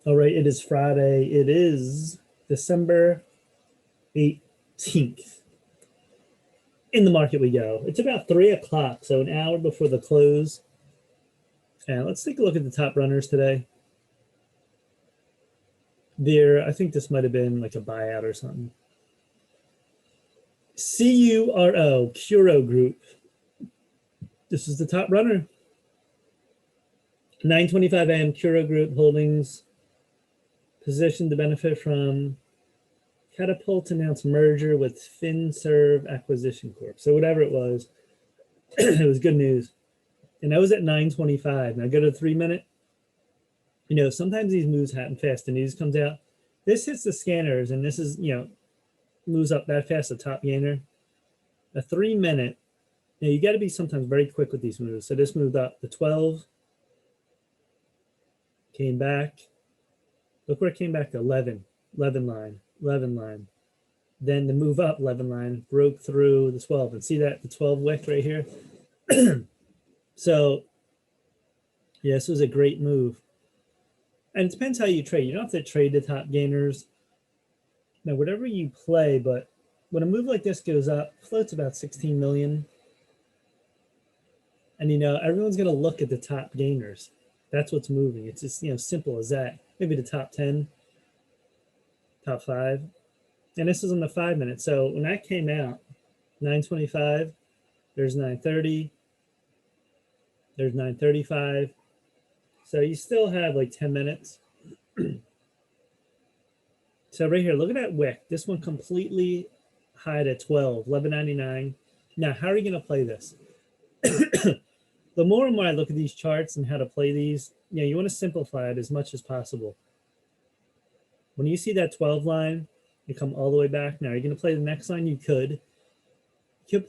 All right, it is Friday. It is December 18th. In the market we go. It's about 3 o'clock, so an hour before the close. And let's take a look at the top runners today. I think this might have been like a buyout or something. CURO Group. This is the top runner. 9:25 a.m. CURO Group Holdings positioned to benefit from Catapult announced merger with FinServe Acquisition Corp. So whatever it was, it was good news. And that was at 9:25. Now go to the 3-minute. You know, sometimes these moves happen fast. The news comes out. This hits the scanners, and this is, moves up that fast, the top gainer. A 3-minute. Now you got to be sometimes very quick with these moves. So this moved up to 12. Came back. Look where it came back to 11. 11 line. 11 line. Then the move up 11 line broke through the 12. And see that? The 12 wick right here. So, yeah, this was a great move. And it depends how you trade. You don't have to trade the top gainers. Now, whatever you play, but when a move like this goes up, floats about 16 million. And, everyone's going to look at the top gainers. That's what's moving. It's just, simple as that. Maybe the top 10, top 5. And this is on the 5-minute. So when that came out, 9:25, there's 9:30, there's 9:35. So you still have like 10 minutes. So right here, look at that wick. This one completely high at 12, 11.99. Now, how are you going to play this? The more and more I look at these charts and how to play these, you want to simplify it as much as possible. When you see that 12 line, you come all the way back. Now, you're going to play the next line. You could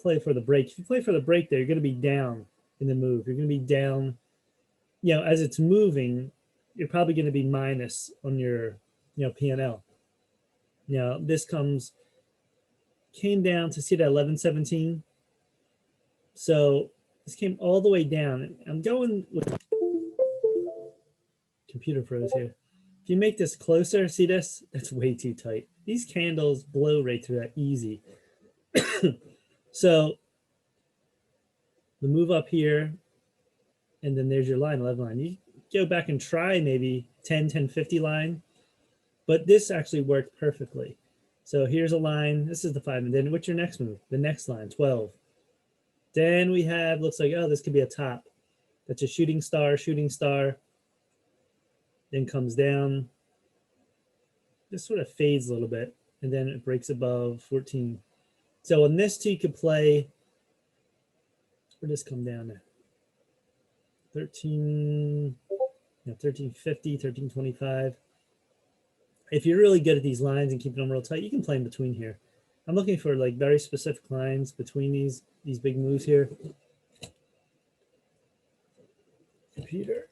play for the break. If you play for the break there, you're going to be down in the move. You're going to be down. As it's moving, you're probably going to be minus on your, P&L. Now, this came down to see that 11.17. So this came all the way down. I'm going with computer froze here. If you make this closer, see this? That's way too tight. These candles blow right through that easy. So the move up here, and then there's your line, 11 line. You go back and try maybe 10, 10.50 line, but this actually worked perfectly. So here's a line. This is the 5. And then what's your next move? The next line, 12. Then we have, looks like, oh, this could be a top. That's a shooting star. Then comes down. This sort of fades a little bit, and then it breaks above 14. So on this too, you could play, where does this come down there? 1350, 1325. If you're really good at these lines and keeping them real tight, you can play in between here. I'm looking for like very specific lines between these big moves here. Computer.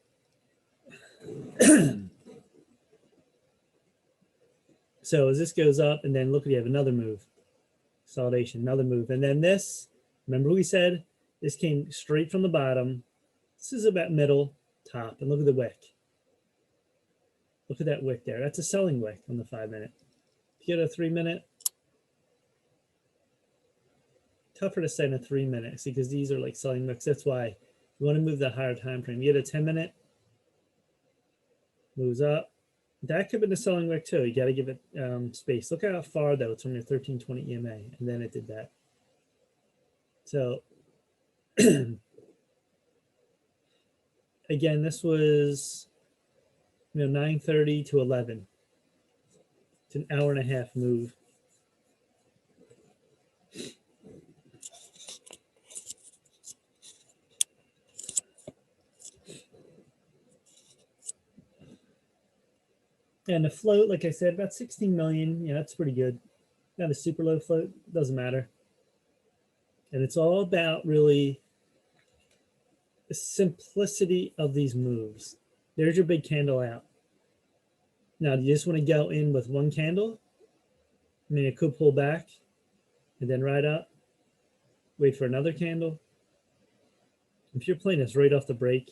So as this goes up, and then look, you have another move. Consolidation, another move. And then this, remember we said this came straight from the bottom. This is about middle, top, and look at the wick. Look at that wick there. That's a selling wick on the 5-minute. If you get a 3-minute, tougher to say in a 3-minute, see, because these are like selling wicks. That's why you want to move the higher time frame. You get a 10-minute, moves up. That could have been a selling wick too. You got to give it space. Look how far though it's from your 1320 EMA, and then it did that. So again, this was 9:30 to 11. It's an hour and a half move. And the float, like I said, about 16 million. That's pretty good. Not a super low float, doesn't matter. And it's all about really the simplicity of these moves. There's your big candle out. Now, do you just want to go in with one candle? I mean, it could pull back and then right up, wait for another candle. If you're playing this right off the break,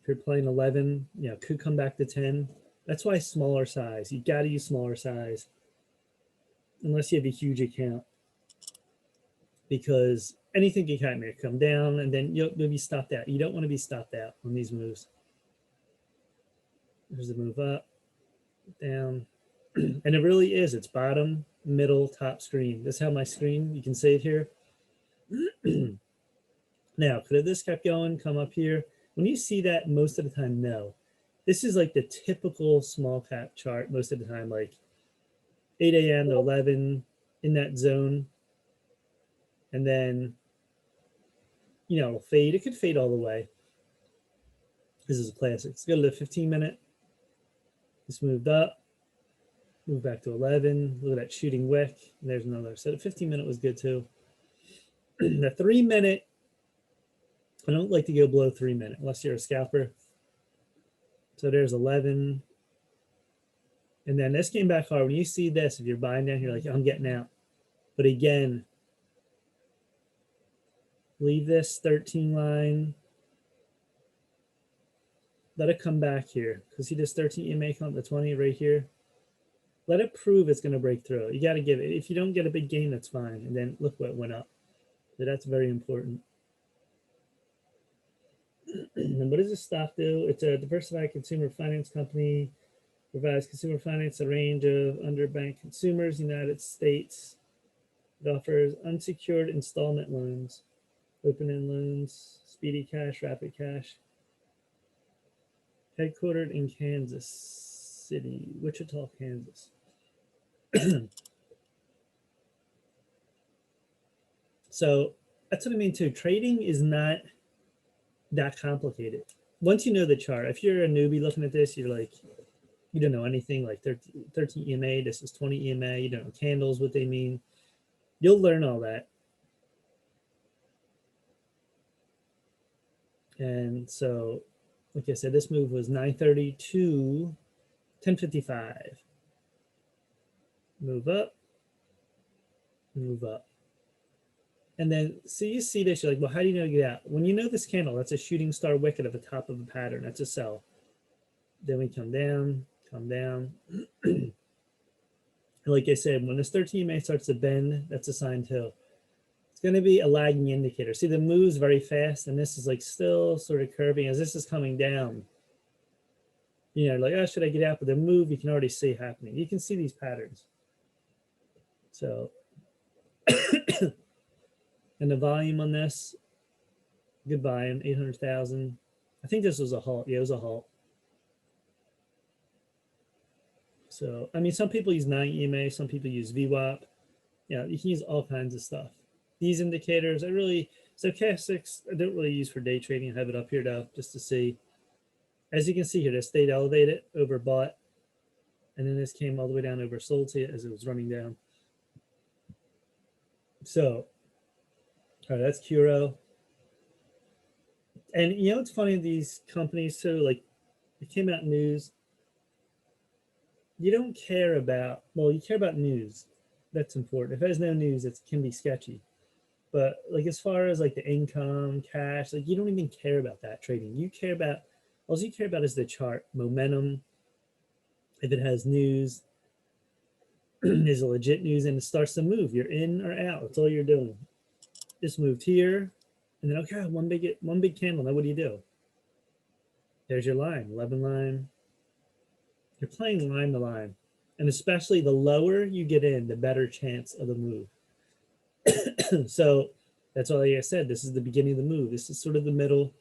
if you're playing 11, could come back to 10. That's why smaller size. You got to use smaller size unless you have a huge account, because anything can kind of come down and then you'll be stopped out. You don't want to be stopped out on these moves. There's a move up, down, and it really is. It's bottom, middle, top screen. This is how my screen, you can see it here. Now, could have this kept going, come up here? When you see that, most of the time, no. This is like the typical small cap chart most of the time, like 8 a.m. to 11 in that zone. And then, you know, it'll fade. It could fade all the way. This is a classic. Let's go to the 15-minute. This moved up, moved back to 11. Look at that shooting wick. And there's another. So the 15-minute was good too. The 3-minute, I don't like to go below 3-minute unless you're a scalper. So there's 11. And then this came back hard. When you see this, if you're buying down here, like, I'm getting out. But again, leave this 13 line. Let it come back here. Because see this 13 EMA come, the 20 right here. Let it prove it's going to break through. You got to give it. If you don't get a big gain, that's fine. And then look what went up. So that's very important. And what does this stock do? It's a diversified consumer finance company. Provides consumer finance a range of underbanked consumers in the United States. It offers unsecured installment loans, open-end loans, speedy cash, rapid cash. Headquartered in Kansas City, Wichita, Kansas. So that's what I mean too. Trading is not that complicated. Once you know the chart, if you're a newbie looking at this, you're like, you don't know anything, like 13 EMA, this is 20 EMA, you don't know candles, what they mean. You'll learn all that. And so, like I said, this move was 9:30 to 10:55. Move up, move up. And then, so you see this, you're like, well, how do you know to get out? When you know this candle, that's a shooting star wicket at the top of a pattern. That's a sell. Then we come down, come down. And like I said, when this 13 EMA starts to bend, that's a sign too. It's going to be a lagging indicator. See, the move's very fast, and this is like still sort of curving as this is coming down. You know, like, oh, should I get out? But the move, you can already see happening. You can see these patterns. So, and the volume on this, good volume, 800,000. I think this was a halt. Yeah, it was a halt. So, I mean, some people use 9 EMA, some people use VWAP. Yeah, you can use all kinds of stuff. These indicators, so Cash6, I don't really use for day trading. I have it up here though, just to see. As you can see here, this stayed elevated, overbought, and then this came all the way down, oversold to it as it was running down. So, all right, that's CURO. And you know, it's funny, these companies too, like, it came out news. You don't care about, well, you care about news. That's important. If there's no news, it can be sketchy. But like, as far as like the income, cash, like, you don't even care about that trading. You care about, all you care about is the chart, momentum. If it has news, is a legit news, and it starts to move, you're in or out. That's all you're doing. Just moved here, and then, okay, one big candle. Now what do? There's your line, 11 line. You're playing line to line. And especially the lower you get in, the better chance of the move. So that's all I said. This is the beginning of the move. This is sort of the middle.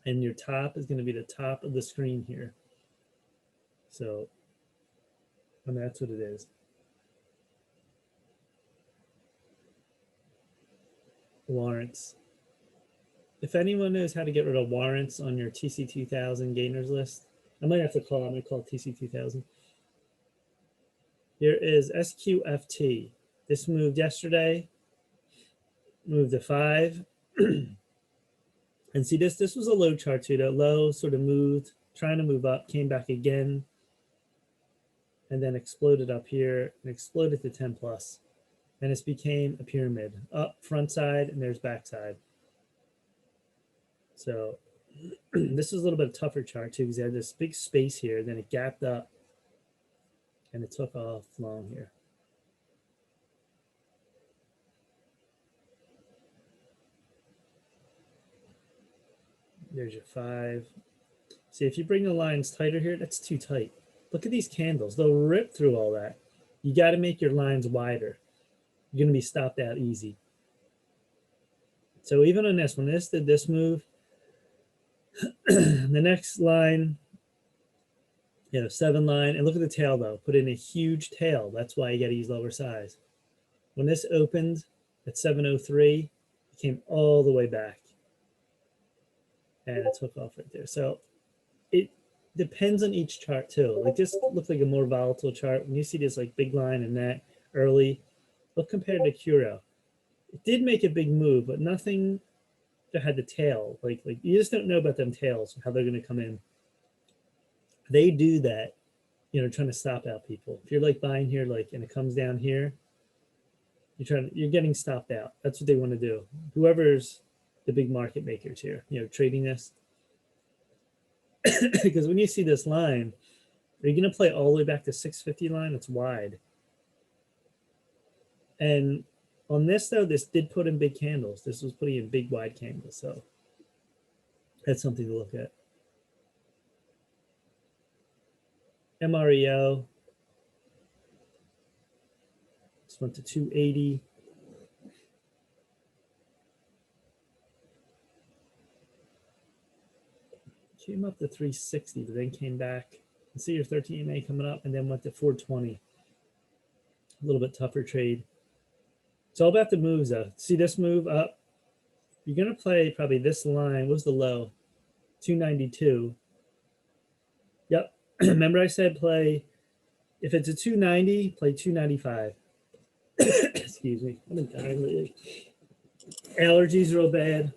And your top is going to be the top of the screen here. So, and that's what it is. Warrants. If anyone knows how to get rid of warrants on your TC2000 gainers list, I might have to call. I'm going to call it TC2000. Here is SQFT. This moved yesterday. Moved to 5. And see, this was a low chart too. The low sort of moved, trying to move up, came back again, and then exploded up here and exploded to 10 plus. And it's became a pyramid. Up front side, and there's back side. So This is a little bit of tougher chart too, because they had this big space here, then it gapped up and it took off long here. There's your 5. See, if you bring the lines tighter here, that's too tight. Look at these candles. They'll rip through all that. You got to make your lines wider. You're going to be stopped out easy. So even on this, when this did this move, the next line, 7 line, and look at the tail though. Put in a huge tail. That's why you got to use lower size. When this opened at 703, it came all the way back. And it took off right there. So it depends on each chart too. Like this looks like a more volatile chart. When you see this like big line and that early, look compared to CURO. It did make a big move, but nothing that had the tail. Like you just don't know about them tails, how they're going to come in. They do that, trying to stop out people. If you're like buying here, and it comes down here, you're getting stopped out. That's what they want to do. Whoever's the big market makers here, trading this. Because when you see this line, are you going to play all the way back to 650 line? It's wide. And on this, though, this did put in big candles. This was putting in big, wide candles. So that's something to look at. MREO. This went to 280. Came up to 360, but then came back. You see your 13 EMA coming up, and then went to 420. A little bit tougher trade. It's all about the moves, though. See this move up? You're going to play probably this line. What was the low? 292. Yep. Remember I said play, if it's a 290, play 295. Excuse me. I've been dying lately. Allergies real bad.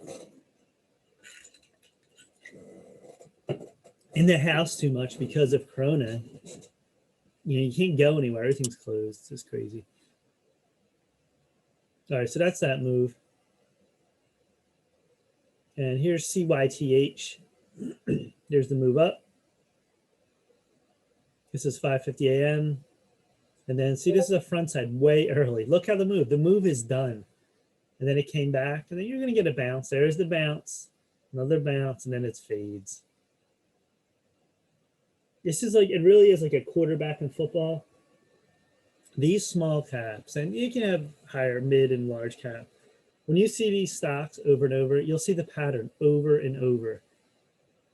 In the house too much because of Corona. You can't go anywhere. Everything's closed. It's just crazy. All right, so that's that move. And here's CYTH. There's the move up. This is 5:50 a.m. And then see, this is a front side way early. Look how the move is done. And then it came back, and then you're going to get a bounce. There's the bounce, another bounce, and then it fades. This is it really is like a quarterback in football. These small caps, and you can have higher, mid, and large cap. When you see these stocks over and over, you'll see the pattern over and over.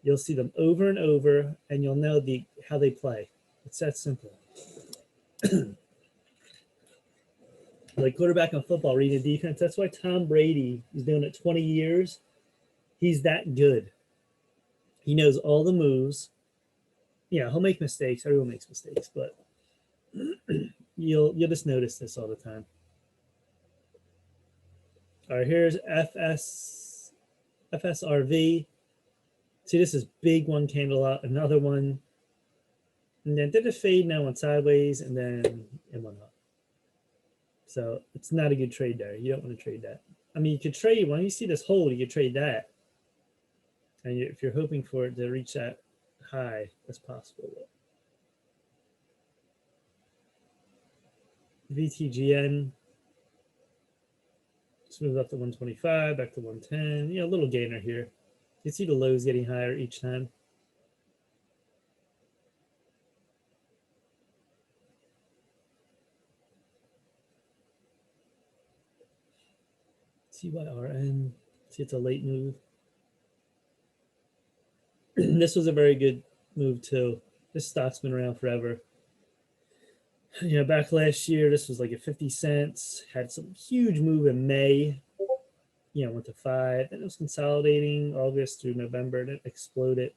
You'll see them over and over, and you'll know how they play. It's that simple. Like quarterback in football, reading defense. That's why Tom Brady is doing it 20 years. He's that good. He knows all the moves. Yeah, he'll make mistakes. Everyone makes mistakes, but you'll just notice this all the time. All right, here's FSRV. See, this is big one candle up, another one, and then did a fade, now went sideways, and then it went up. So it's not a good trade there. You don't want to trade that. I mean, you could trade, when you see this hold, you could trade that. And if you're hoping for it to reach that high, that's possible. VTGN. Let's move up to 125, back to 110. A little gainer here. You see the lows getting higher each time. CYRN. See, it's a late move. This was a very good move too. This stock's been around forever. Back last year, this was like at 50 cents. Had some huge move in May. Went to 5. Then it was consolidating August through November, and it exploded.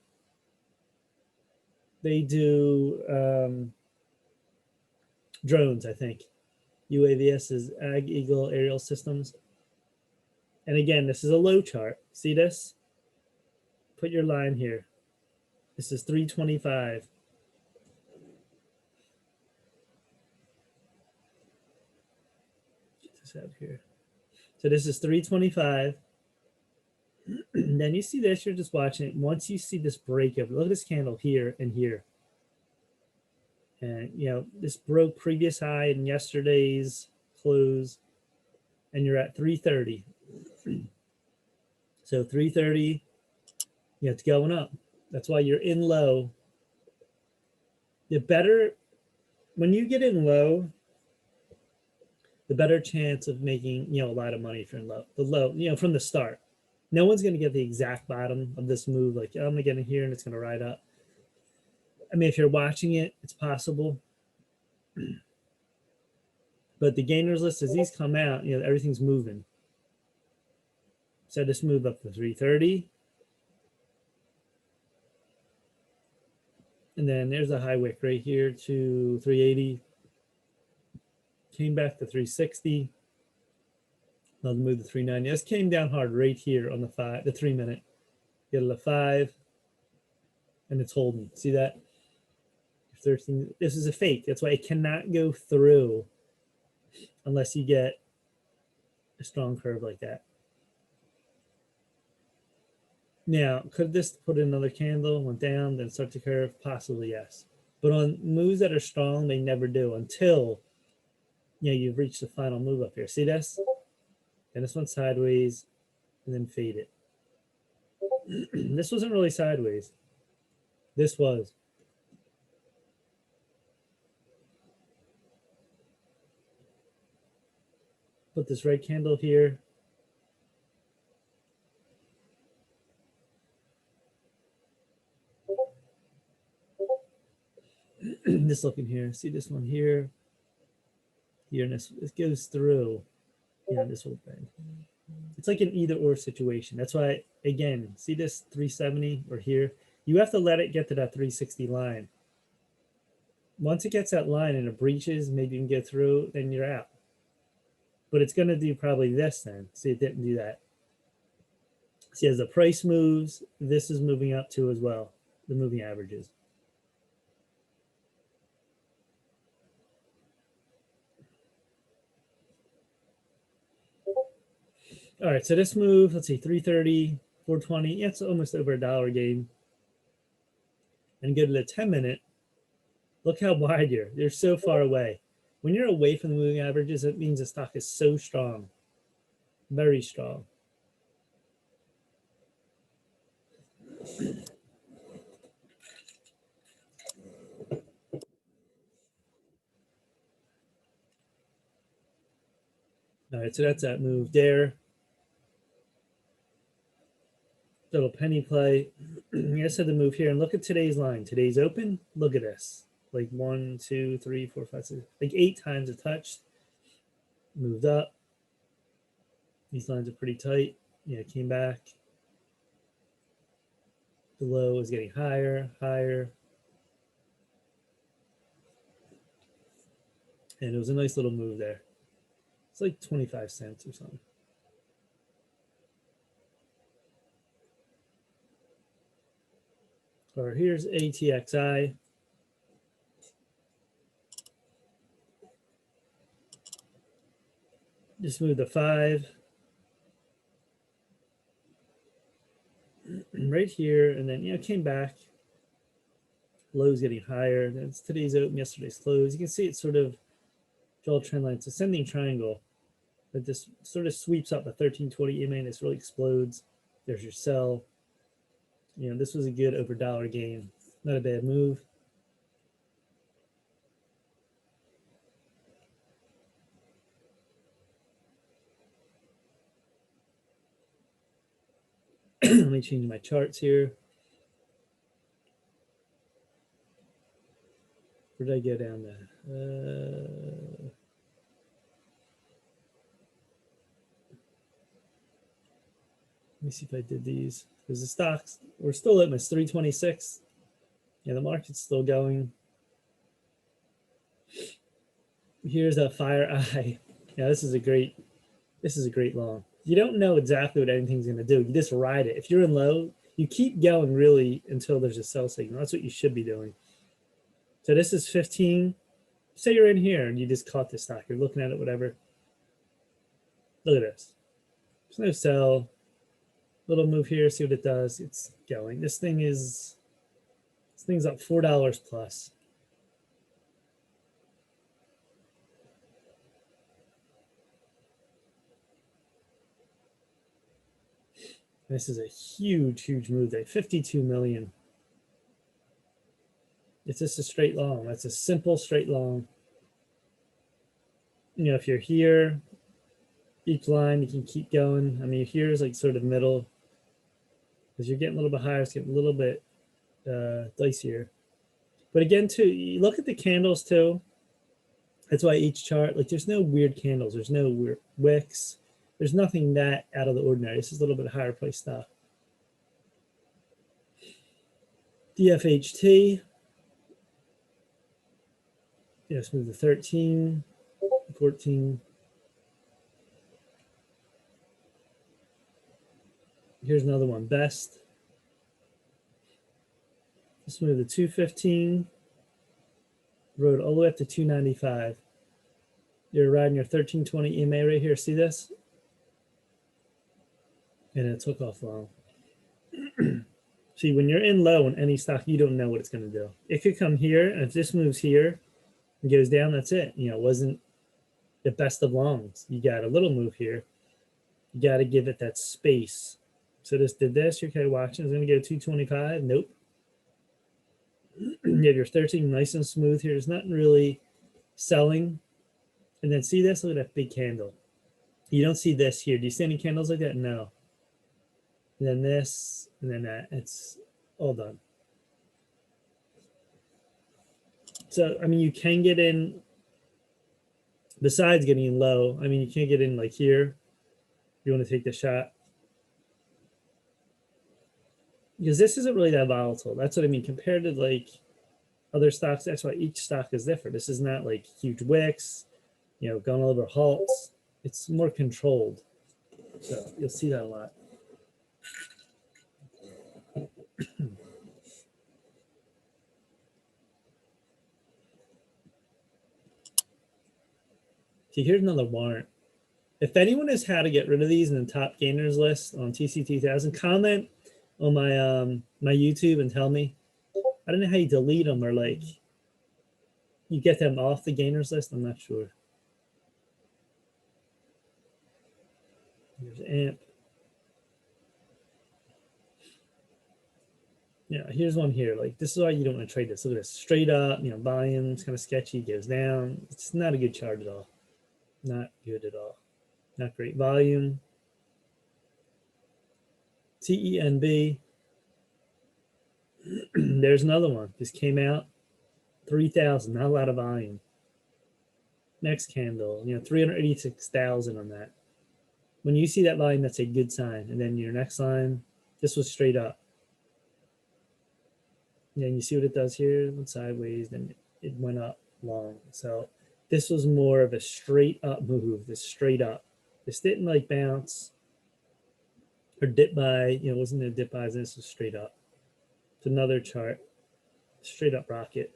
They do drones, I think. UAVS is Ag Eagle Aerial Systems. And again, this is a low chart. See this? Put your line here. This is 325. Get this out here. So this is 325. Then you see this, you're just watching it. Once you see this breakover, look at this candle here and here. And, you know, this broke previous high in yesterday's close, and you're at 330. So 330, you know, it's going up. That's why you're in low. The better, when you get in low, the better chance of making, you know, a lot of money if you're in low. The low, you know, from the start. No one's going to get the exact bottom of this move. Like, oh, I'm going to get in here and it's going to ride up. I mean, if you're watching it, it's possible. But the gainers list, as these come out, you know, everything's moving. So this move up to 330. And then there's a high wick right here to 380. Came back to 360. Another move to 390. This came down hard right here on the 3 minute. Get it a 5. And it's holding. See that? 13. This is a fake. That's why it cannot go through unless you get a strong curve like that. Now, could this put in another candle, went down, then start to curve? Possibly, yes. But on moves that are strong, they never do until, you know, you've reached the final move up here. See this? And this went sideways and then fade it. This wasn't really sideways. This was. Put this red candle here. This looking here. See this one here. Here, and this goes through. Yeah, this whole thing. It's like an either or situation. That's why, again, see this 370 or here? You have to let it get to that 360 line. Once it gets that line and it breaches, maybe you can get through, then you're out. But it's going to do probably this then. See, it didn't do that. See, as the price moves, this is moving up too as well, the moving averages. All right, so this move, let's see, 330, 420. Yeah, it's almost over $1 gain. And go to the 10 minute. Look how wide you're so far away. When you're away from the moving averages, it means the stock is so strong, very strong. All right, so that's that move there. Little penny play. I said the move here, and look at today's line. Today's open. Look at this. Like 1, 2, 3, 4, 5, 6, like 8 times it touched. Moved up. These lines are pretty tight. Yeah, came back. The low is getting higher, higher. And it was a nice little move there. It's like 25 cents or something. Or here's ATXI. Just moved to 5. Right here, and then, you know, came back. Low's getting higher. That's today's open, yesterday's close. You can see it sort of draw a trend line. It's ascending triangle. But this sort of sweeps up a 1320 EMA and this really explodes. There's your sell. You know, this was a good over $1 gain. Not a bad move. Let me change my charts here. Where did I go down there? Let me see if I did these. Because the stocks, we're still at minus 326. Yeah, the market's still going. Here's a fire eye. Yeah, this is a great long. You don't know exactly what anything's going to do. You just ride it. If you're in low, you keep going really until there's a sell signal. That's what you should be doing. So this is 15. Say you're in here and you just caught this stock. You're looking at it, whatever. Look at this. There's no sell. Little move here, see what it does. It's going. This thing's up $4 plus. This is a huge move there. 52 million. It's just a straight long. That's a simple straight long. You know, if you're here, each line you can keep going. I mean, here is like sort of middle. As you're getting a little bit higher, it's getting a little bit dicier. But again, too, you look at the candles too. That's why each chart, like, there's no weird candles. There's no weird wicks. There's nothing that out of the ordinary. This is a little bit higher price stuff. DFHT. Let's move to 13, 14. Here's another one, best. Let's move to 215. Rode all the way up to 295. You're riding your 1320 EMA right here. See this? And it took off long. See, when you're in low in any stock, you don't know what it's going to do. It could come here, and if this moves here and goes down, that's it. You know, it wasn't the best of longs. You got a little move here. You got to give it that space. So this did this. You're okay watching. It's going to go 225. Nope. You have your 13 nice and smooth here. There's nothing really selling. And then see this? Look at that big candle. You don't see this here. Do you see any candles like that? No. And then this, and then that. It's all done. So, I mean, you can get in, besides getting in low, I mean, you can't get in like here. You want to take the shot. Because this isn't really that volatile. That's what I mean. Compared to like other stocks, that's why each stock is different. This is not like huge wicks, you know, going over halts. It's more controlled. So you'll see that a lot. See, here's another warrant. If anyone has how to get rid of these in the top gainers list on TC2000, comment on my my YouTube and tell me. I don't know how you delete them or like you get them off the gainers list. I'm not sure. Here's AMP. Yeah, here's one here. Like, this is why you don't want to trade this. Look at this. Straight up, you know, volume's kind of sketchy, goes down. It's not a good chart at all. Not good at all. Not great volume. CENB. There's another one. Just came out. 3,000. Not a lot of volume. Next candle. You know, 386,000 on that. When you see that line, that's a good sign. And then your next line, this was straight up. And then you see what it does here. It went sideways. Then it went up long. So this was more of a straight up move. This straight up. This didn't like bounce or dip by. You know, it wasn't a dip by. This was straight up. It's another chart. Straight up rocket.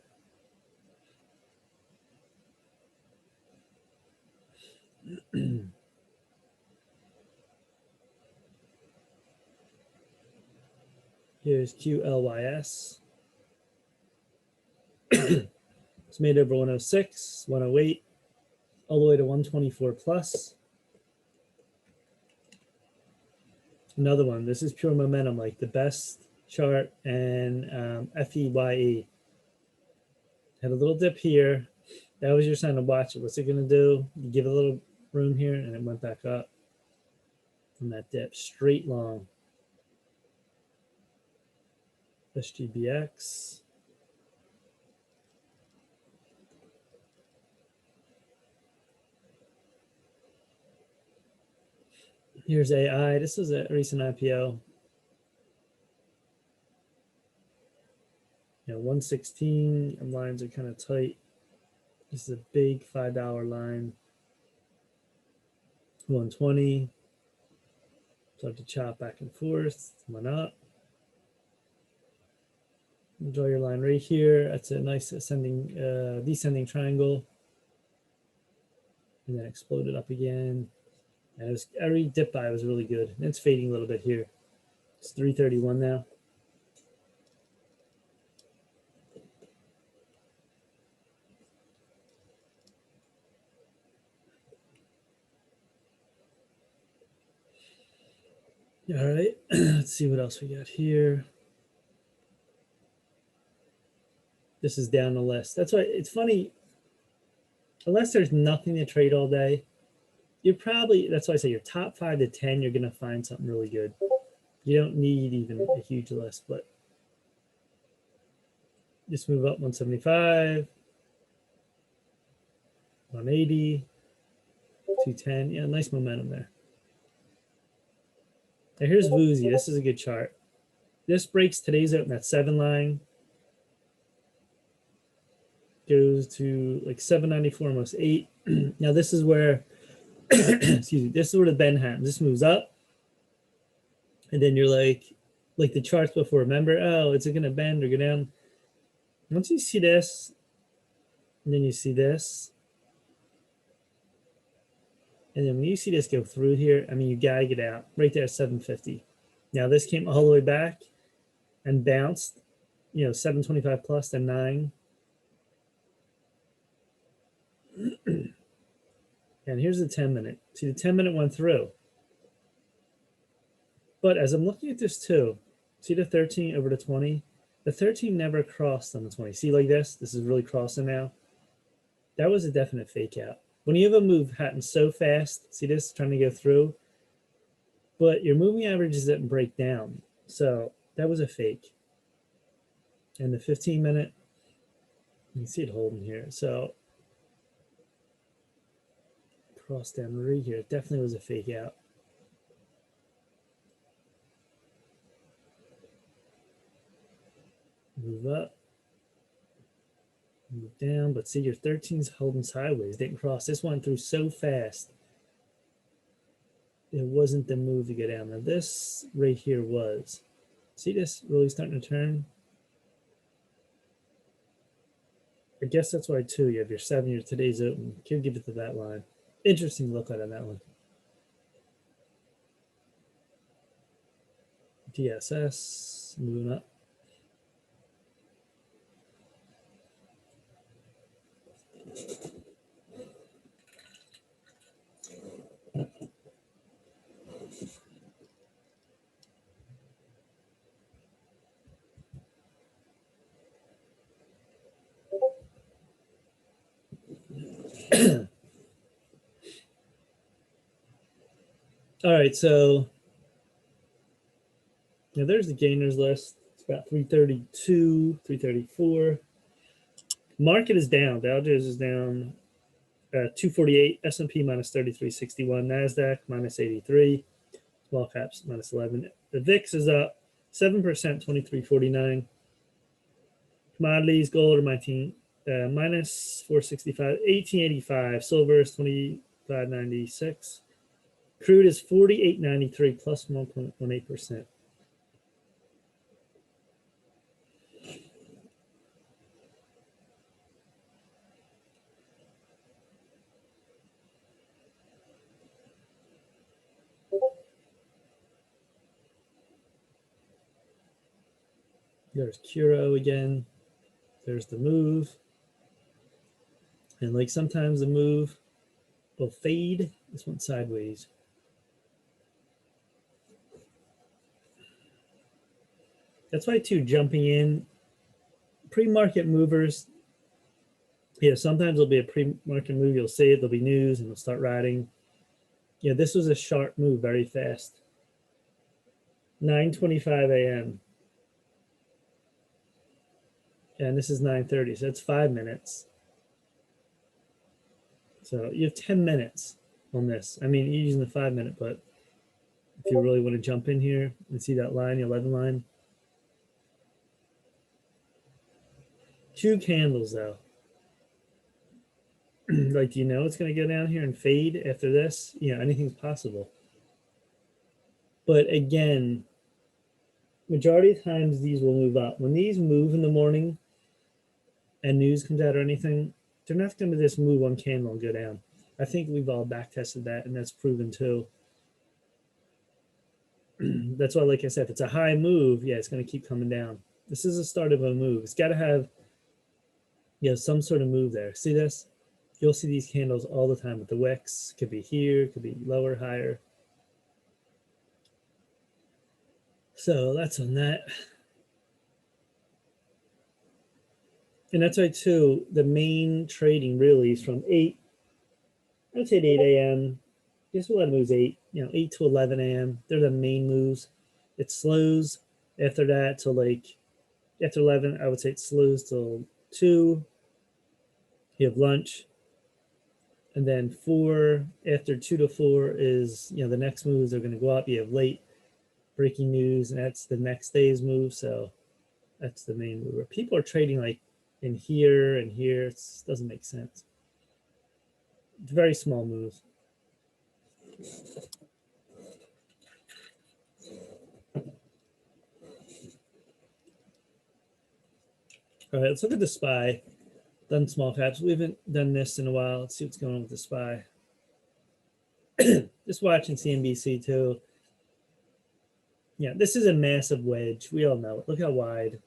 Here's QLYS. It's made over 106, 108, all the way to 124 plus. Another one. This is pure momentum, like the best chart, and FEYE. Had a little dip here. That was your sign to watch it. What's it going to do? You give it a little room here, and it went back up from that dip. Straight long. SGBX. Here's AI. This is a recent IPO. You know, 116 lines are kind of tight. This is a big $5 line. 120. Start to chop back and forth. Went up. Draw your line right here. That's a nice ascending, descending triangle. And then exploded up again. And it was, every dip buy was really good. And it's fading a little bit here. It's 331 now. All right, let's see what else we got here. This is down the list. That's why it's funny. Unless there's nothing to trade all day, you're probably, that's why I say your top 5 to 10, you're going to find something really good. You don't need even a huge list, but just move up 175, 180, 210. Yeah, nice momentum there. Now here's Woozy. This is a good chart. This breaks today's open at 7 line. Goes to like 794, almost 8. Now this is where, excuse me, this is where the bend happens. This moves up. And then you're like the charts before, remember, oh, is it going to bend or go down? Once you see this, and then you see this, and then when you see this go through here, I mean, you got to get out right there at 750. Now this came all the way back and bounced, 725 plus, then 9. And here's the 10-minute. See, the 10-minute went through. But as I'm looking at this too, see the 13 over the 20? The 13 never crossed on the 20. See like this? This is really crossing now. That was a definite fake out. When you have a move happen so fast, see this trying to go through, but your moving averages didn't break down. So that was a fake. And the 15-minute, you can see it holding here. So cross down right here. It definitely was a fake out. Move up, move down, but see your 13's holding sideways, didn't cross. This went through so fast. It wasn't the move to go down. Now this right here was. See this really starting to turn? I guess that's why too, you have your 7, your today's open. Could give it to that line. Interesting look at on that one. DSS, moving up. All right, so now there's the gainers list. It's about 332, 334. Market is down. Dow Jones is down 248. S&P minus 33.61. NASDAQ minus 83. Small caps minus 11. The VIX is up 7%, 23.49. Commodities, gold are minus 465, 1885. Silver is 25.96. Crude is 48.93 plus 1.18%. There's CURO again. There's the move. And like sometimes the move will fade. This went sideways. That's why too, jumping in, pre-market movers, sometimes there'll be a pre-market move, you'll see it, there'll be news and it'll start riding. This was a sharp move, very fast. 9:25 a.m. And this is 9:30, so that's 5 minutes. So you have 10 minutes on this. I mean, you're using the 5-minute, but if you really want to jump in here and see that line, the 11 line. 2 candles though. Like, do you know it's going to go down here and fade after this? Anything's possible. But again, majority of times these will move up. When these move in the morning and news comes out or anything, they're not going to just move one candle and go down. I think we've all back tested that, and that's proven too. That's why, like I said, if it's a high move, yeah, it's going to keep coming down. This is the start of a move. It's got to have, some sort of move there. See this? You'll see these candles all the time with the wicks. Could be here, could be lower, higher. So that's on that. And that's why, too, the main trading really is from 8, I'd say 8 a.m. Guess we'll have moves 8 to 11 a.m. They're the main moves. It slows after that till like, after 11, I would say it slows till 2. You have lunch. And then 4, after 2 to 4 is, the next moves are going to go up. You have late breaking news, and that's the next day's move. So that's the main mover. People are trading like in here and here. It doesn't make sense. It's very small moves. All right, let's look at the SPY. Done small caps. We haven't done this in a while. Let's see what's going on with the SPY. Just watching CNBC too. Yeah, this is a massive wedge. We all know it. Look how wide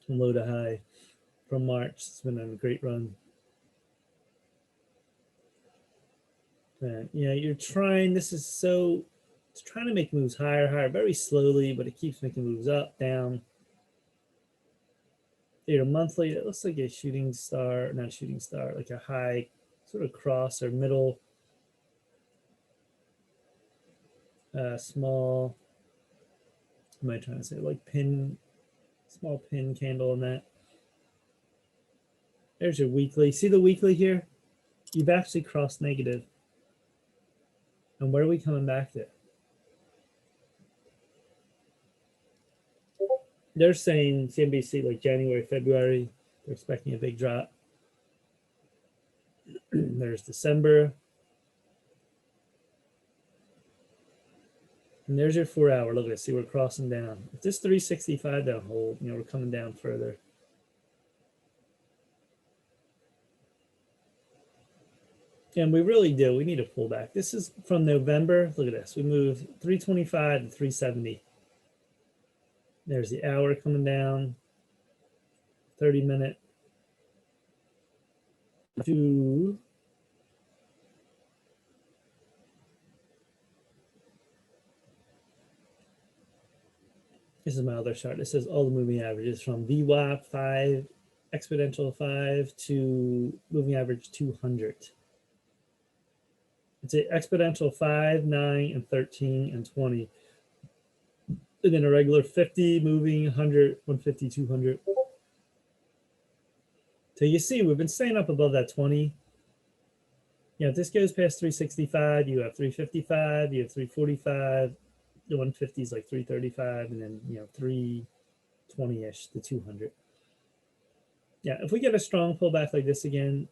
from low to high from March. It's been a great run. And, you're trying. This is so. It's trying to make moves higher, very slowly, but it keeps making moves up, down. Monthly, it looks like a shooting star, not a shooting star, like a high sort of cross or middle, small, what am I trying to say, like small pin candle on that. There's your weekly. See the weekly here? You've actually crossed negative. And where are we coming back to? They're saying CNBC like January, February, they're expecting a big drop. There's December. And there's your 4 hour. Look at this. See, we're crossing down. If this 365 don't hold, we're coming down further. And we really do. We need a pullback. This is from November. Look at this. We moved 325 to 370. There's the hour coming down. 30-minute. To this is my other chart. It says all the moving averages from VWAP 5, exponential 5 to moving average 200. It's an exponential 5, 9, and 13, and 20. And then a regular 50, moving 100, 150, 200. So you see, we've been staying up above that 20. If this goes past 365, you have 355, you have 345, the 150 is like 335, and then, 320-ish to 200. Yeah, if we get a strong pullback like this again,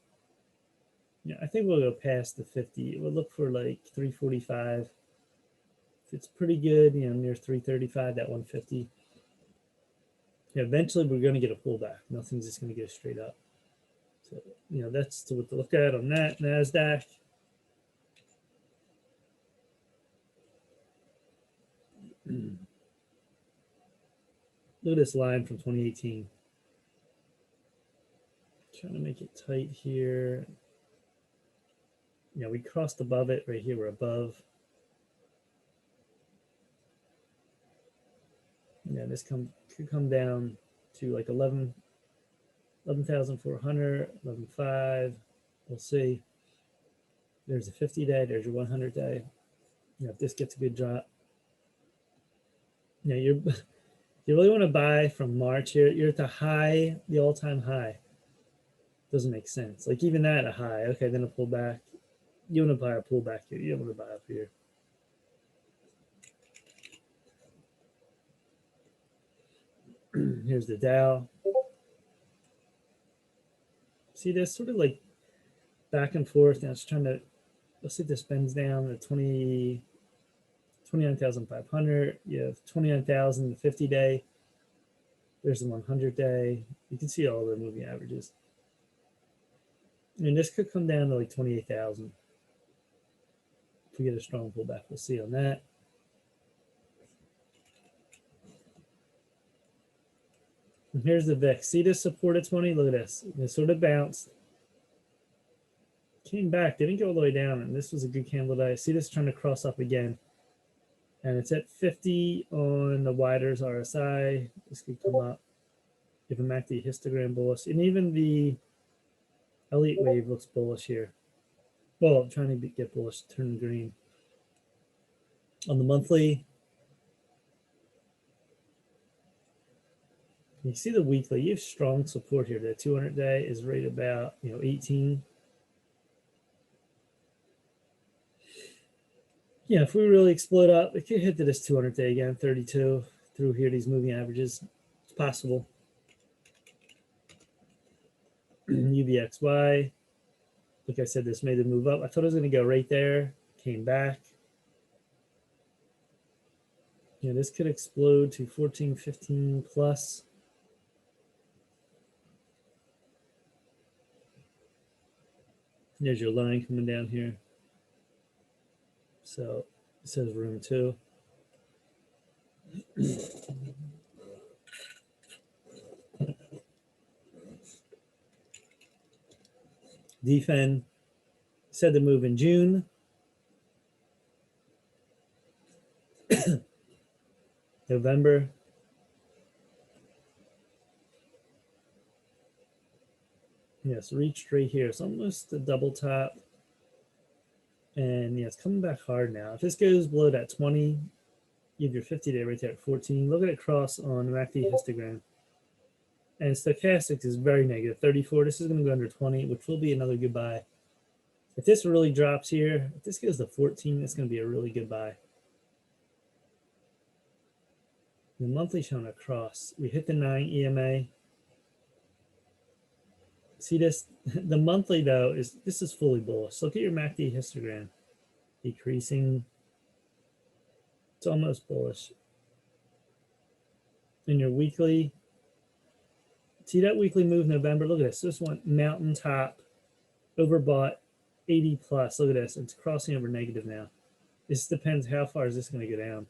I think we'll go past the 50. We'll look for like 345. If it's pretty good, near 335, that 150. Eventually we're going to get a pullback. Nothing's just going to go straight up. So, that's what to look at on that. NASDAQ. Look at this line from 2018. Trying to make it tight here. We crossed above it right here. We're above. This could come down to like 11,400, 11,500. We'll see. There's a 50-day. There's your 100-day. If this gets a good drop, you really want to buy from March here. You're at the high, the all-time high. Doesn't make sense. Like even that a high. Okay, then a pullback. You want to buy a pullback here. You don't want to buy up here. Here's the Dow. See this sort of like back and forth. Now it's trying to, let's see if this bends down to 29,500. You have 29,000, the 50-day. There's the 100-day. You can see all the moving averages. And this could come down to like 28,000. If we get a strong pullback, we'll see on that. And here's the VIX. See this support at 20? Look at this. It sort of bounced. Came back, didn't go all the way down, and this was a good candle today. See this trying to cross up again. And it's at 50 on the Widers RSI. This could come up. Give them back the histogram bullish. And even the Elliott wave looks bullish here. Well, I'm trying to get bullish, turn green. On the monthly, you see the weekly, you have strong support here. The 200-day is right about 18. Yeah, if we really explode up, it could hit to this 200-day again, 32 through here, these moving averages. It's possible. UVXY, like I said, this made the move up. I thought it was going to go right there, came back. Yeah, this could explode to 14, 15 plus. There's your line coming down here. So it says room 2. DFN said to move in June. November. Yes, reached right here. It's almost a double top. And yeah, it's coming back hard now. If this goes below that 20, you have your 50-day right there at 14. Look at it cross on the MACD histogram. And stochastics is very negative, 34. This is going to go under 20, which will be another good buy. If this really drops here, if this goes to 14, it's going to be a really good buy. The monthly showing a cross. We hit the 9 EMA. See this? The monthly, though, this is fully bullish. Look at your MACD histogram. Decreasing. It's almost bullish. In your weekly, see that weekly move November? Look at this. This one, mountaintop, overbought, 80 plus. Look at this. It's crossing over negative now. This depends how far is this going to go down.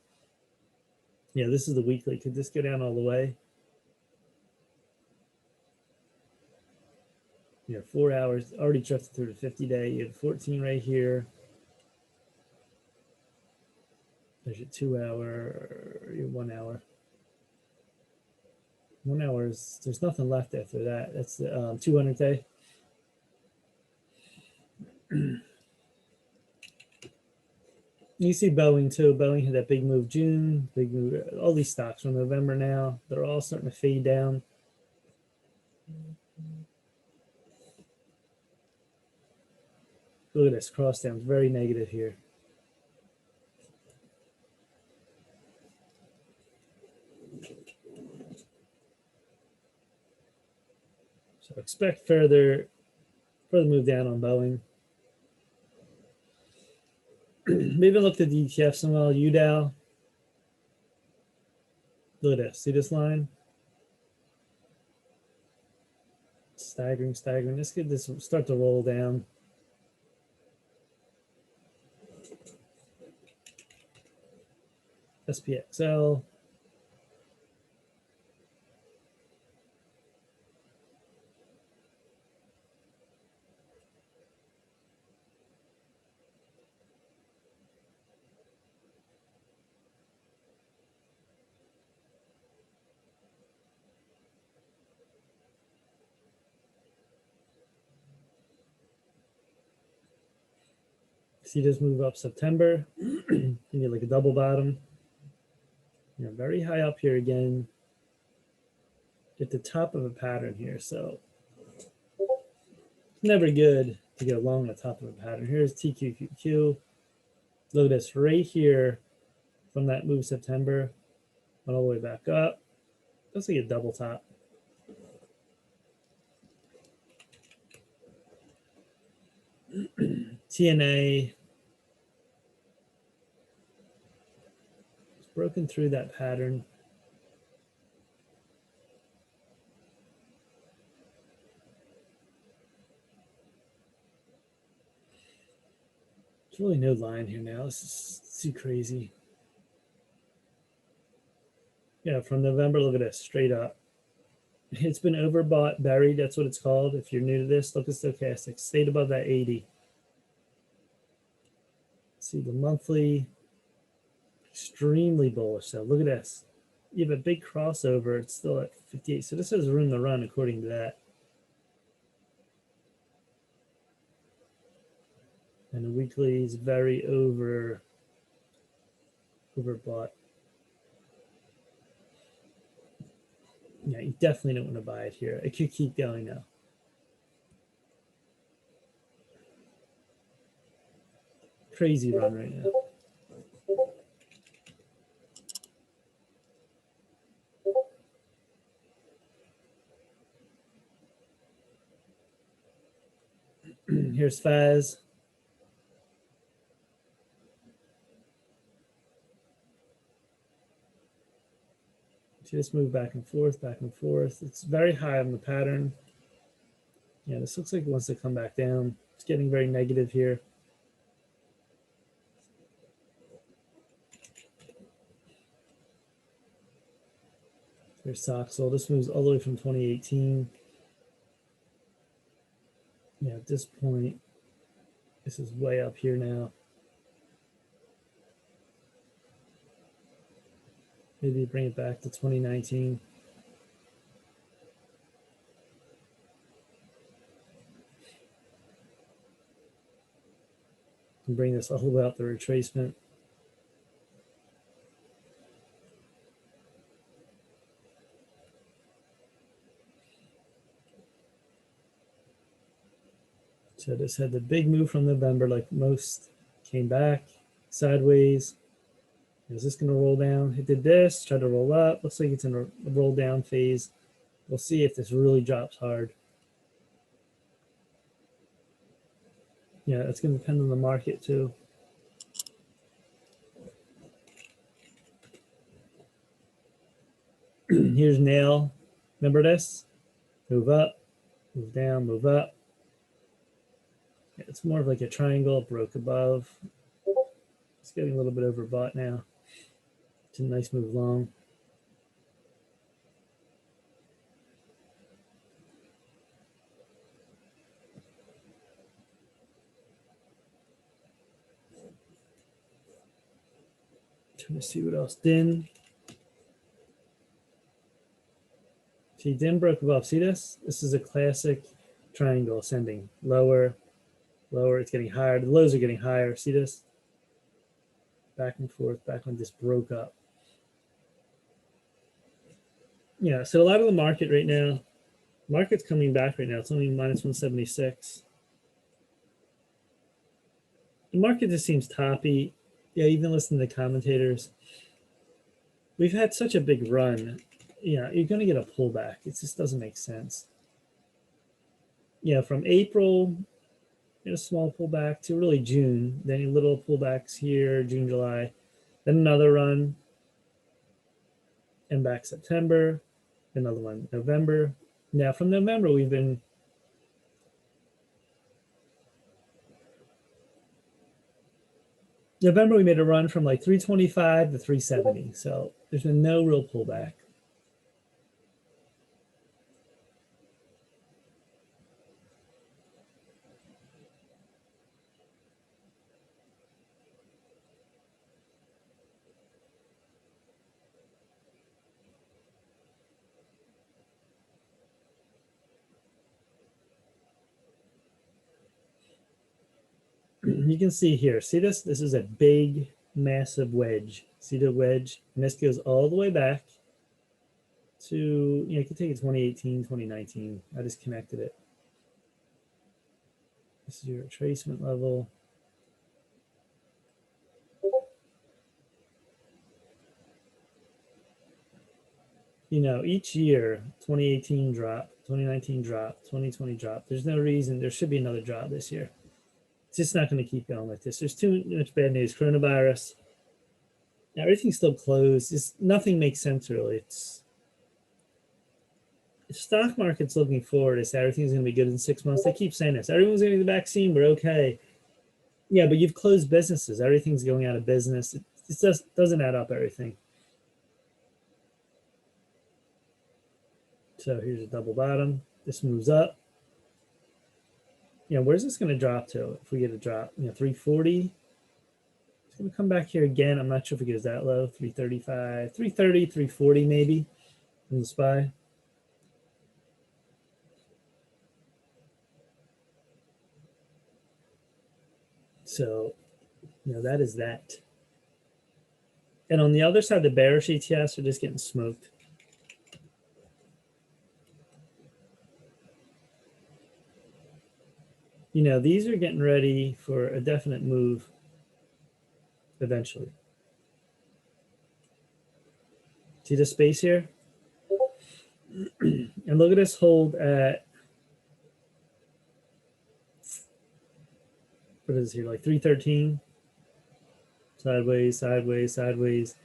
Yeah, this is the weekly. Could this go down all the way? Yeah, 4 hours. Already drifted through the 50-day. You have 14 right here. There's your 2 hour, your 1 hour. 1 hour is, there's nothing left after that. That's the 200-day. You see Boeing too. Boeing had that big move June, big move. All these stocks from November now, they're all starting to fade down. Look at this cross down, very negative here. So expect further move down on Boeing. Maybe look at the ETF somewhere. UDAL. Look at this. See this line? Staggering. Let's get this start to roll down. SPXL. See this move up September. You get like a double bottom. Very high up here again. At the top of a pattern here. So it's never good to get along the top of a pattern. Here's TQQQ. Look at this right here from that move September. Went all the way back up. Looks like a double top. TNA. Broken through that pattern. There's really no line here now. This is too crazy. Yeah, from November, look at this, straight up. It's been overbought, buried. That's what it's called. If you're new to this, look at stochastics. Stayed above that 80. See the monthly, extremely bullish. So look at this. You have a big crossover. It's still at 58. So this has room to run according to that. And the weekly is very overbought. Yeah, you definitely don't want to buy it here. It could keep going now. Crazy run right now. Here's Faz. See this move back and forth, back and forth. It's very high on the pattern. Yeah, this looks like it wants to come back down. It's getting very negative here. There's Soxel. This moves all the way from 2018. Yeah, at this point, this is way up here now. Maybe bring it back to 2019. And bring this all about the retracement. So this had the big move from November, like most, came back sideways. Is this going to roll down? It did this, tried to roll up. Looks like it's in a roll down phase. We'll see if this really drops hard. Yeah, it's going to depend on the market too. Here's nail. Remember this? Move up, move down, move up. Yeah, it's more of like a triangle, broke above. It's getting a little bit overbought now. It's a nice move long. Trying to see what else. DIN. See, DIN broke above. See this? This is a classic triangle ascending. Lower, lower. It's getting higher. The lows are getting higher. See this? Back and forth, back when this broke up. Yeah, so a lot of the market right now, market's coming back right now. It's only minus 176. The market just seems toppy. Yeah, even listening to the commentators. We've had such a big run. Yeah, you're going to get a pullback. It just doesn't make sense. Yeah, from April, a small pullback to really June. Then little pullbacks here, June, July. Then another run. And back September. Another one, November. Now from November, we've been November, we made a run from like 325 to 370. So there's been no real pullback. You can see here, see this? This is a big, massive wedge. See the wedge? And this goes all the way back to, you can take it 2018, 2019. I just connected it. This is your retracement level. Each year, 2018 drop, 2019 drop, 2020 drop. There's no reason, there should be another drop this year. It's just not going to keep going like this. There's too much bad news. Coronavirus. Now, everything's still closed. Nothing makes sense, really. The stock market's looking forward. It's everything's going to be good in 6 months. They keep saying this. Everyone's getting the vaccine. We're okay. Yeah, but you've closed businesses. Everything's going out of business. It just doesn't add up, everything. So here's a double bottom. This moves up. Where's this going to drop to if we get a drop? 340. It's going to come back here again. I'm not sure if it goes that low. 335, 330, 340 maybe in the SPY. So, that is that. And on the other side, the bearish ETFs are just getting smoked. These are getting ready for a definite move eventually. See the space here? And look at this hold at, what is it here, like 313? Sideways, sideways, sideways.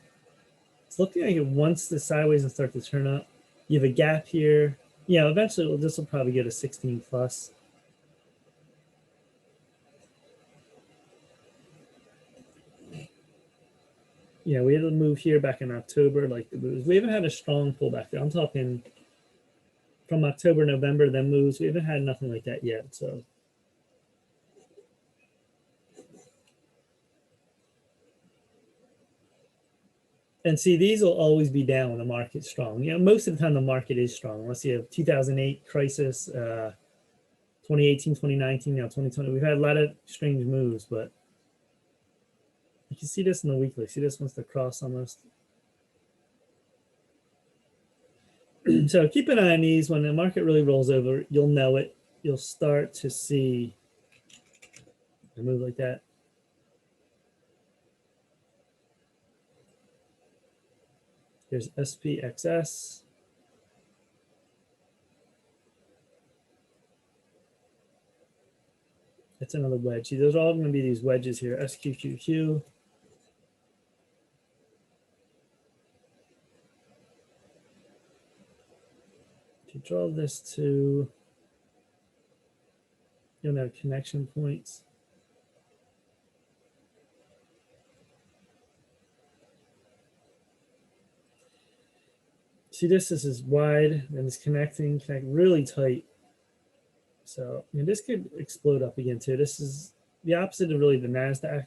It's looking like it wants the sideways and start to turn up. You have a gap here. Eventually this will probably get a 16 plus. We had a move here back in October, like the moves. We haven't had a strong pullback there. I'm talking from October, November, then moves. We haven't had nothing like that yet. So, and see, these will always be down when the market's strong. Most of the time the market is strong, unless you have 2008 crisis, 2018, 2019, 2020. We've had a lot of strange moves, but you can see this in the weekly. See, this wants to cross almost. So keep an eye on these. When the market really rolls over, you'll know it. You'll start to see a move like that. Here's SPXS. That's another wedge. See, those are all going to be these wedges here. SQQQ. If you draw this to, you'll have connection points. See this is wide and it's connecting really tight. So this could explode up again too. This is the opposite of really the NASDAQ.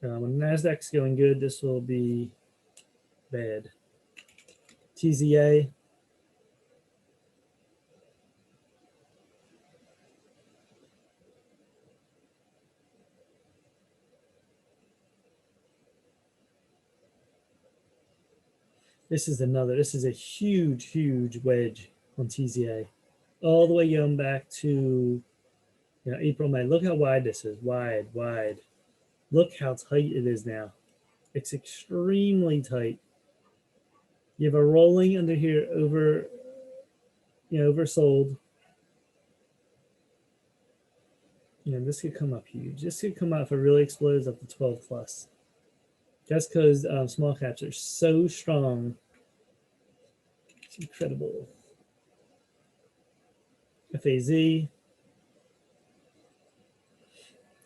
When NASDAQ's going good, this will be bad. TZA. This is a huge, huge wedge on TZA. All the way going back to April, May. Look how wide this is. Wide, wide. Look how tight it is now. It's extremely tight. You have a rolling under here over, oversold. This could come up huge. This could come out if it really explodes up to 12 plus. That's because small caps are so strong. It's incredible. FAZ.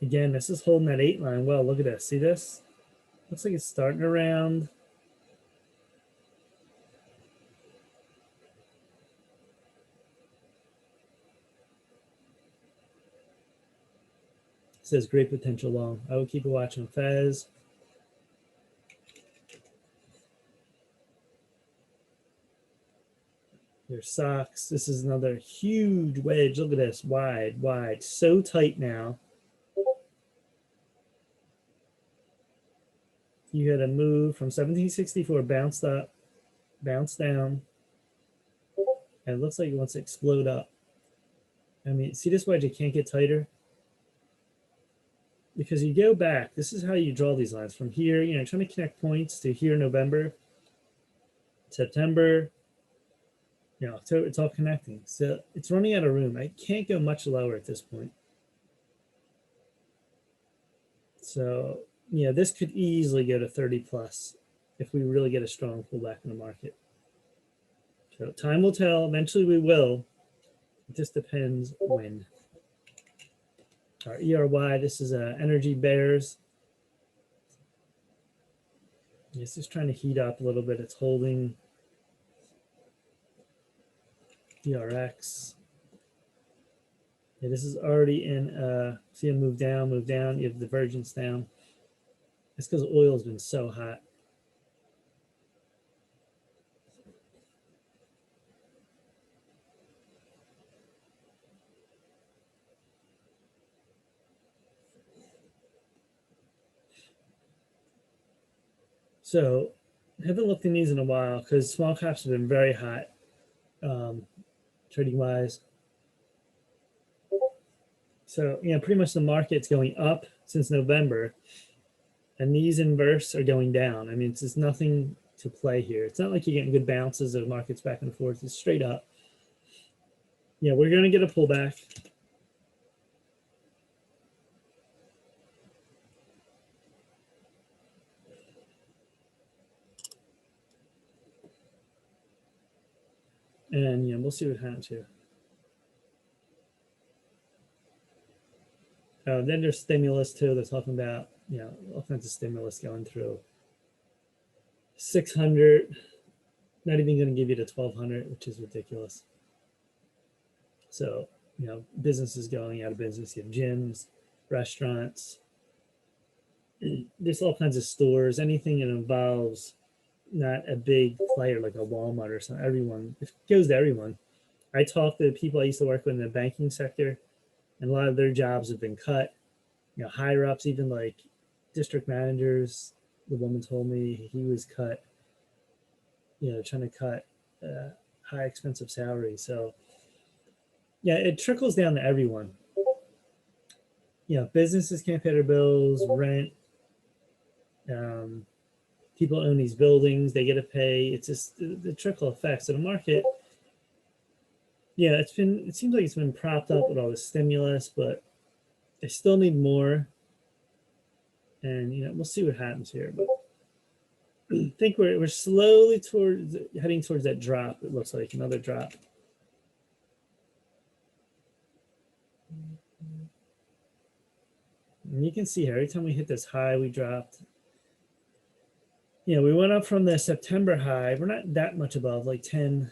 Again, this is holding that 8 line well. Look at this. See this? Looks like it's starting around. It says great potential long. I will keep watching Fez. There's socks. This is another huge wedge. Look at this. Wide, wide. So tight now. You had a move from 1764, bounced up, bounced down, and it looks like it wants to explode up. I mean, see this wedge? It can't get tighter. Because you go back, this is how you draw these lines. From here, trying to connect points to here, November, September, October, it's all connecting. So it's running out of room. I can't go much lower at this point. So, this could easily go to 30 plus if we really get a strong pullback in the market. So time will tell. Eventually we will. It just depends when. Our ERY, this is energy bears. It's just trying to heat up a little bit. It's holding. DRX. Yeah, this is already in, see it move down, you have divergence down. It's because oil has been so hot. So I haven't looked in these in a while because small caps have been very hot, trading wise. So, yeah, pretty much the market's going up since November, and these inverse are going down. I mean, it's just nothing to play here. It's not like you're getting good bounces of markets back and forth. It's straight up. Yeah, we're going to get a pullback. And, yeah, we'll see what happens here. Then there's stimulus, too. They're talking about, you know, all kinds of stimulus going through. 600, not even going to give you the 1200, which is ridiculous. So, you know, businesses going out of business. You have gyms, restaurants. There's all kinds of stores, anything that involves not a big player like a Walmart or something. Everyone, it goes to everyone. I talk to people I used to work with in the banking sector, and a lot of their jobs have been cut. You know, higher ups, even like district managers. The woman told me he was cut. You know, trying to cut high expensive salaries. So yeah, it trickles down to everyone. You know, businesses can't pay their bills, rent. People own these buildings; they get to pay. It's just the trickle effect. So the market, yeah, it seems like it's been propped up with all the stimulus, but they still need more. And you know, we'll see what happens here. But I think we're slowly heading towards that drop. It looks like another drop. And you can see here, every time we hit this high, we dropped. You know, we went up from the September high. We're not that much above, like 10.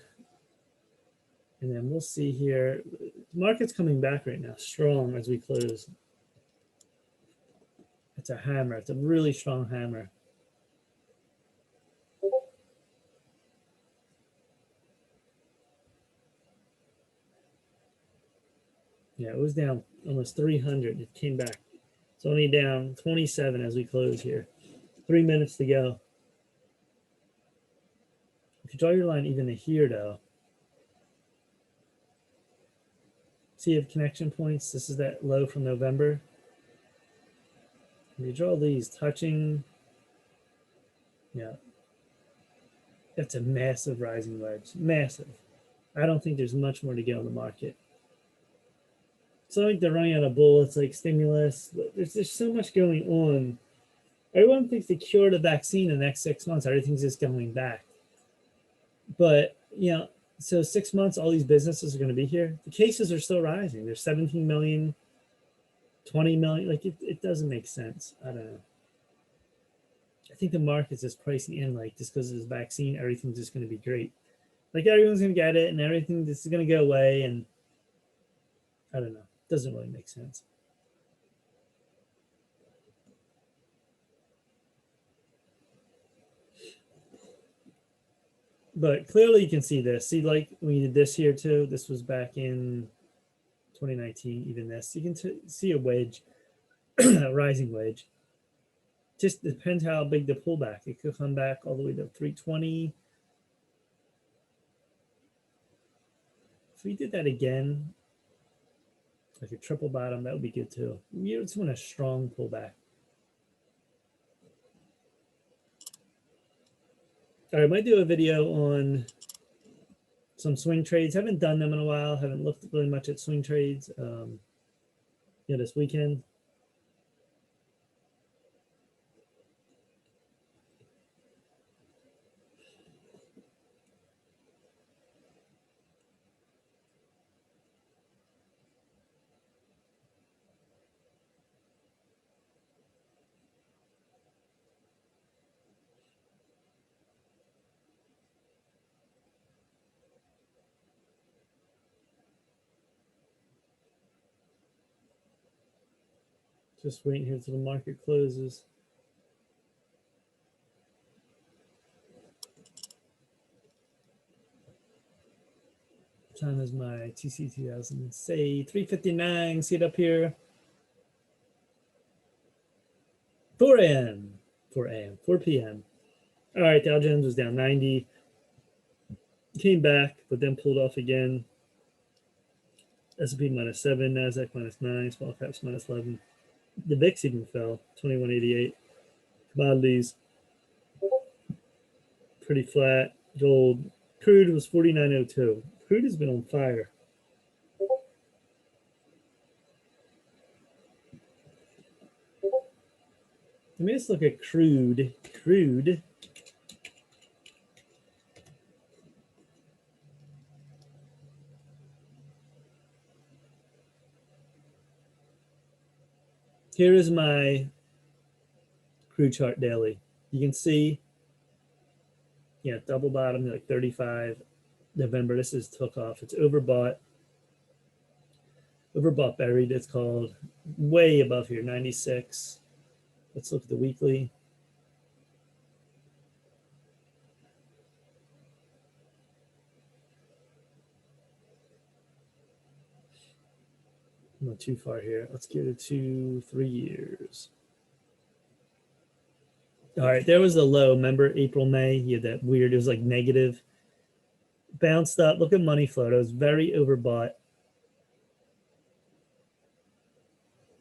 And then we'll see here. The market's coming back right now, strong as we close. It's a hammer. It's a really strong hammer. Yeah, it was down almost 300. It came back. It's only down 27 as we close here. 3 minutes to go. If you draw your line even to here, though, see you have connection points. This is that low from November. If you draw these touching, yeah, that's a massive rising wedge. Massive. I don't think there's much more to go in the market. It's not like they're running out of bullets like stimulus. There's just so much going on. Everyone thinks to cure the vaccine in the next 6 months, everything's just going back. But, you know, so 6 months, all these businesses are going to be here. The cases are still rising. There's 17 million, 20 million. Like, it doesn't make sense. I don't know. I think the market's just pricing in, like, just because of this vaccine, everything's just going to be great. Like, everyone's going to get it and everything just is going to go away. And I don't know. It doesn't really make sense. But clearly you can see this. See, like we did this here too. This was back in 2019, even this. You can see a wedge, a rising wedge. Just depends how big the pullback. It could come back all the way to 320. If we did that again, like a triple bottom, that would be good too. We just want a strong pullback. All right, I might do a video on some swing trades. Haven't done them in a while. Haven't looked really much at swing trades. This weekend. Just waiting here till the market closes. What time is my TC 2000? Say 3:59. See it up here. 4 a.m. 4 p.m. All right, Dow Jones was down 90. Came back, but then pulled off again. S&P -7, NASDAQ -9, small caps -11. The VIX even fell, 2188. Commodities, pretty flat. Gold, crude was 49.02. Crude has been on fire. Let me just look at crude. Crude. Here is my crude chart daily. You can see, yeah, double bottom like 35 November. This is took off. It's overbought. Overbought buried, it's called. Way above here, 96. Let's look at the weekly. Not too far here. Let's get it to 3 years. All right, there was the low. Remember April, May? You had that weird, it was like negative. Bounced up. Look at money flow. It was very overbought.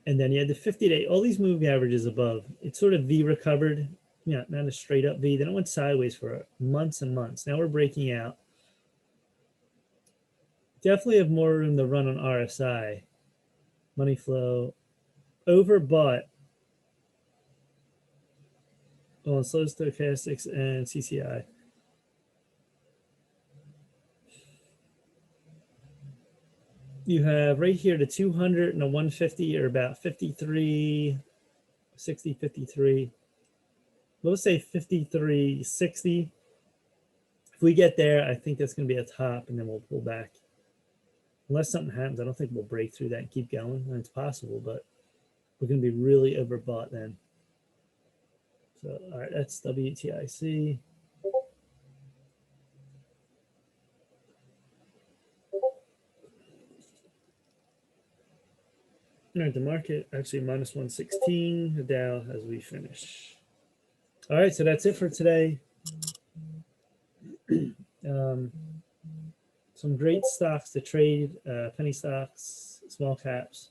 And then you had the 50-day, all these moving averages above. It sort of V recovered. Yeah, not a straight up V. Then it went sideways for months and months. Now we're breaking out. Definitely have more room to run on RSI. Money flow. Overbought on slow stochastics and CCI. You have right here the 200 and the 150 are about 53, 60, 53. Let's say 53, 60. If we get there, I think that's going to be a top, and then we'll pull back. Unless something happens, I don't think we'll break through that and keep going. And it's possible, but we're going to be really overbought then. So, all right, that's WTIC. All right, the market actually -116, the Dow as we finish. All right, so that's it for today. Some great stocks to trade, penny stocks, small caps.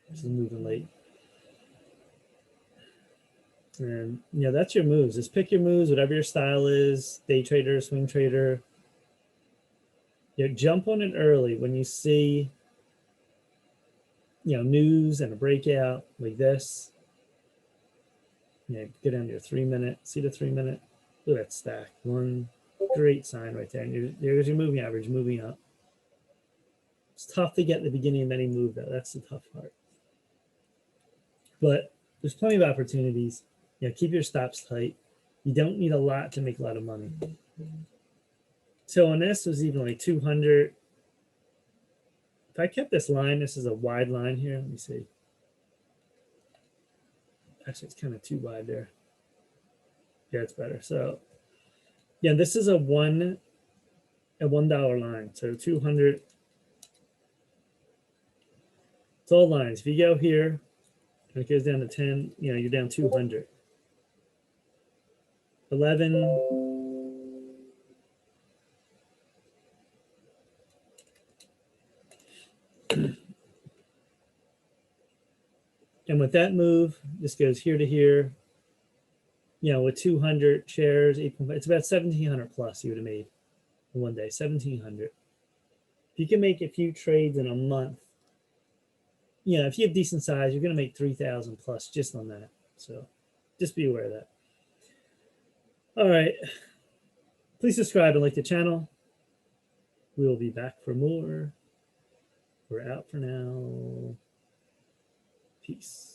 This is moving late. And yeah, that's your moves. Just pick your moves, whatever your style is, day trader, swing trader. You know, jump on it early when you see, you know, news and a breakout like this. Yeah, get down to your 3 minute. See the 3 minute? Look at that stack. One great sign right there. And there's your moving average moving up. It's tough to get in the beginning of any move, though. That's the tough part. But there's plenty of opportunities. Yeah, keep your stops tight. You don't need a lot to make a lot of money. So on this was even like 200. If I kept this line, this is a wide line here. Let me see. Actually, it's kind of too wide there. Yeah, it's better. So yeah, this is a $1 line. So 200. It's all lines. If you go here, and it goes down to 10, you know, you're down 200. 11. And with that move, this goes here to here. You know, with 200 shares, it's about 1,700 plus you would have made in one day, 1,700. If you can make a few trades in a month, you know, if you have decent size, you're going to make 3,000 plus just on that. So just be aware of that. All right. Please subscribe and like the channel. We will be back for more. We're out for now. Peace.